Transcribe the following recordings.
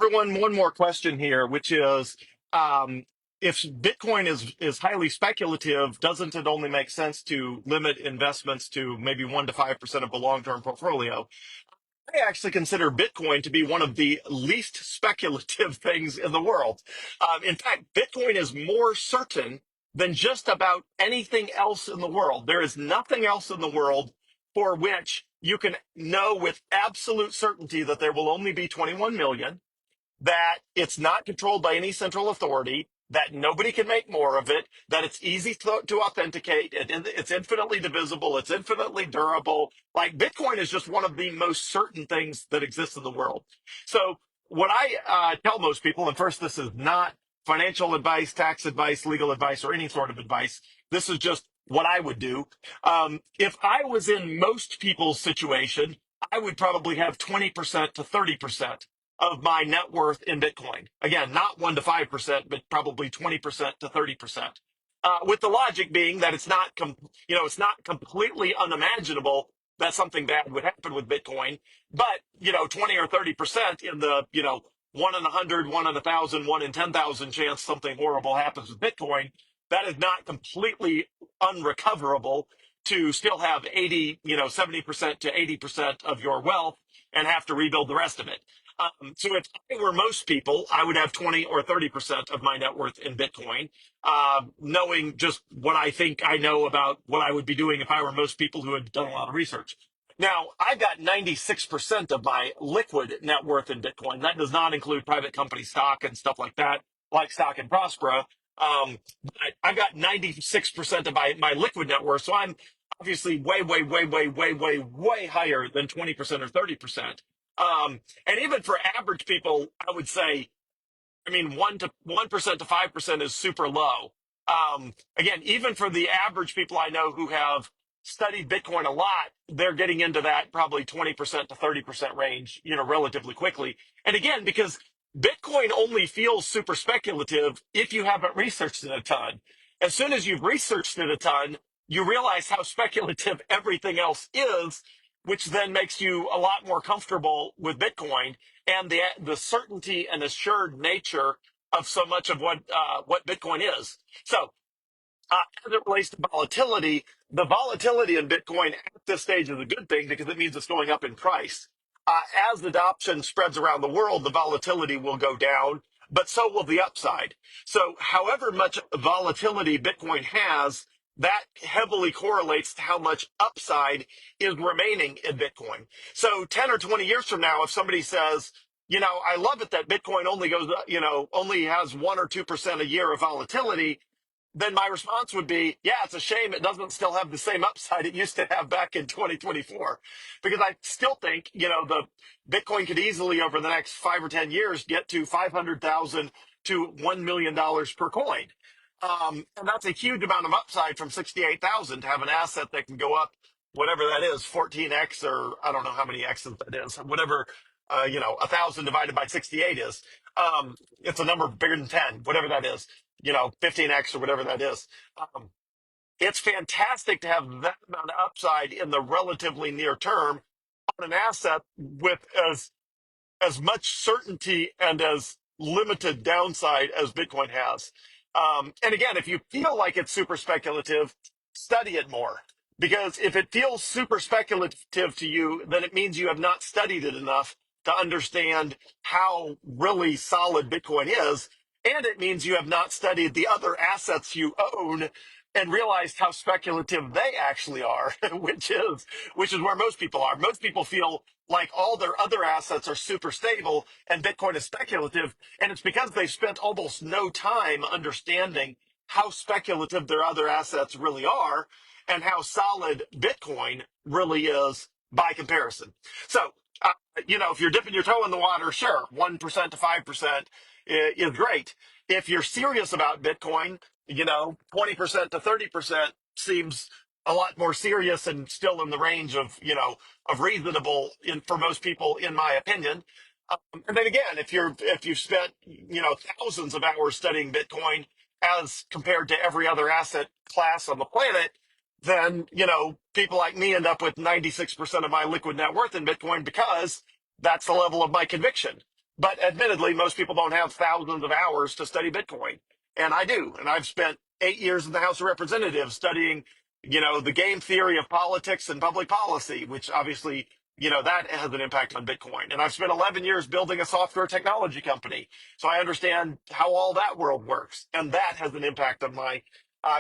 Everyone, one more question here, which is um, if Bitcoin is highly speculative, doesn't it only make sense to limit investments to maybe 1 to 5% of a long-term portfolio? I actually consider Bitcoin to be one of the least speculative things in the world. In fact, Bitcoin is more certain than just about anything else in the world. There is nothing else in the world for which you can know with absolute certainty that there will only be 21 million, that it's not controlled by any central authority, that nobody can make more of it, that it's easy to authenticate, it's infinitely divisible, it's infinitely durable. Like Bitcoin is just one of the most certain things that exists in the world. So what I tell most people, and first, this is not financial advice, tax advice, legal advice, or any sort of advice. This is just what I would do. If I was in most people's situation, I would probably have 20% to 30% of my net worth in Bitcoin. Again, not 1 to 5%, but probably 20% to 30%. With the logic being that it's not completely unimaginable that something bad would happen with Bitcoin, but 20 or 30% in the 1 in 100, 1 in 1,000, 1 in 10,000 chance something horrible happens with Bitcoin. That is not completely unrecoverable to still have 70% to 80% of your wealth and have to rebuild the rest of it. So if I were most people, I would have 20 or 30% of my net worth in Bitcoin, knowing just what I think I know about what I would be doing if I were most people who had done a lot of research. Now, I got 96% of my liquid net worth in Bitcoin. That does not include private company stock and stuff like that, like stock and Prospera. But I got 96% of my liquid net worth. So I'm obviously way, way, way, way, way, way, way higher than 20% or 30%. And even for average people, I would say, I mean, 1% to 5% is super low. Again, even for the average people I know who have studied Bitcoin a lot, they're getting into that probably 20% to 30% range, relatively quickly. And again, because Bitcoin only feels super speculative if you haven't researched it a ton. As soon as you've researched it a ton, you realize how speculative everything else is, which then makes you a lot more comfortable with Bitcoin and the certainty and assured nature of so much of what Bitcoin is. So as it relates to volatility, the volatility in Bitcoin at this stage is a good thing because it means it's going up in price. As adoption spreads around the world, the volatility will go down, but so will the upside. So, however much volatility Bitcoin has, that heavily correlates to how much upside is remaining in Bitcoin. So, 10 or 20 years from now, if somebody says, I love it that Bitcoin only has 1 or 2% a year of volatility, then my response would be, yeah, it's a shame it doesn't still have the same upside it used to have back in 2024. Because I still think, the Bitcoin could easily over the next 5 or 10 years get to 500,000 to $1 million per coin. And that's a huge amount of upside from 68,000 to have an asset that can go up, whatever that is, 14x, or I don't know how many x's that is, whatever, 1,000 divided by 68 is. It's a number bigger than 10, whatever that is, 15x or whatever that is. Um, it's fantastic to have that amount of upside in the relatively near term on an asset with as much certainty and as limited downside as Bitcoin has. And again, if you feel like it's super speculative, study it more. Because if it feels super speculative to you, then it means you have not studied it enough to understand how really solid Bitcoin is. And it means you have not studied the other assets you own and realized how speculative they actually are, which is where most people are. Most people feel like all their other assets are super stable and Bitcoin is speculative. And it's because they spent almost no time understanding how speculative their other assets really are and how solid Bitcoin really is by comparison. So, if you're dipping your toe in the water, sure, 1% to 5% is great. If you're serious about Bitcoin, 20% to 30% seems a lot more serious and still in the range of reasonable for most people, in my opinion. And then again, if you've spent thousands of hours studying Bitcoin as compared to every other asset class on the planet, then people like me end up with 96% of my liquid net worth in Bitcoin because that's the level of my conviction. But admittedly, most people don't have thousands of hours to study Bitcoin. And I do. And I've spent 8 years in the House of Representatives studying, the game theory of politics and public policy, which obviously, that has an impact on Bitcoin. And I've spent 11 years building a software technology company. So I understand how all that world works. And that has an impact on my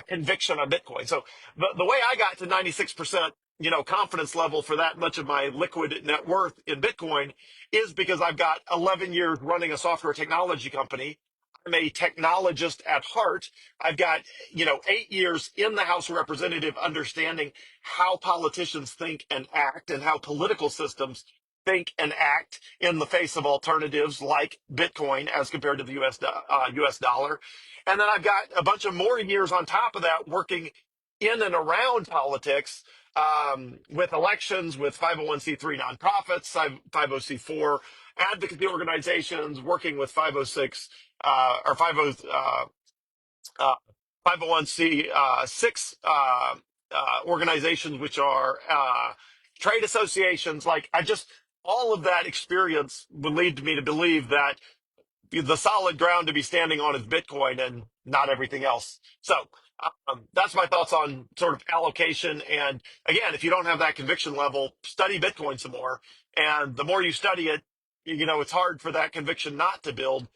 conviction on Bitcoin. So the way I got to 96%, confidence level for that much of my liquid net worth in Bitcoin is because I've got 11 years running a software technology company. I'm a technologist at heart. I've got, 8 years in the House of Representative understanding how politicians think and act and how political systems think and act in the face of alternatives like Bitcoin as compared to the US dollar. And then I've got a bunch of more years on top of that working in and around politics, with elections, with 501c3 nonprofits, 50c4 advocacy organizations, working with 506 or 501c6 organizations, which are trade associations. Like all of that experience would lead me to believe that the solid ground to be standing on is Bitcoin and not everything else. So that's my thoughts on sort of allocation. And again, if you don't have that conviction level, study Bitcoin some more. And the more you study it, it's hard for that conviction not to build.